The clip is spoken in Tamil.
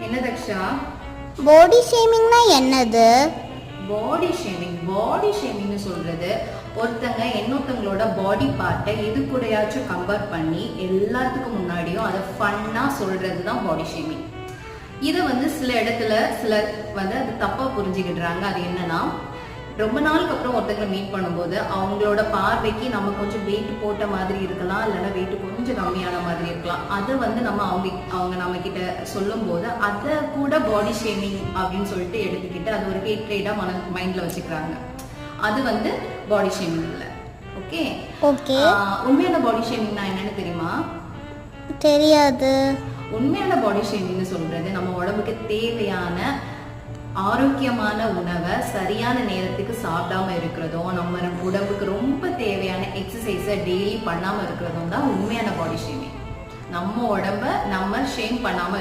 என்ன தக்ஷா? பாடி ஷேமிங்னா என்னது? பாடி ஷேமிங்னு சொல்றது ஒருத்தங்க இன்னொருத்தங்களோட பாடி பார்ட்டை எது கூடயாச்சும் கம்பேர் பண்ணி எல்லாத்துக்கும் முன்னாடியும் அதை ஃபன்னா சொல்றது தான் பாடி ஷேமிங். இதை சில இடத்துல சிலர் அது தப்பா புரிஞ்சுக்கிடுறாங்க. அது என்னன்னா, ரொம்ப நாளுக்கு அப்புறம் ஒருத்தங்களை மீட் பண்ணும்போது அவங்களோட பார்வைக்கு நம்ம கொஞ்சம் வெயிட் போட்ட மாதிரி இருக்கலாம், இல்லைன்னா வெயிட் கொஞ்சம் கம்மியான மாதிரி இருக்கலாம். அதை நம்ம அவங்க நம்ம கிட்ட சொல்லும் போது அதை கூட பாடி ஷேமிங் அப்படின்னு சொல்லிட்டு எடுத்துக்கிட்டு அது ஒரு ஹேட்ரேடா மைண்ட்ல வச்சுக்கிறாங்க. அது பாடி ஷேமிங் இல்லை. Okay okay. உண்மையான பாடி ஷேமிங்னா என்னன்னு தெரியுமா? தெரியாது. உண்மையான பாடி ஷேமிங்னு சொல்றது நம்ம உடம்புக்கு தேவையான ஆரோக்கியமான உணவை சரியான நேரத்துக்கு சாப்பிடாம இருக்கிறதும், நம்ம உடம்புக்கு ரொம்ப தேவையான எக்ஸசைஸை டெய்லி பண்ணாம இருக்கிறதும் தான் உண்மையான பாடி ஷேமிங். நம்ம உடம்ப நம்ம ஷேம் பண்ணாம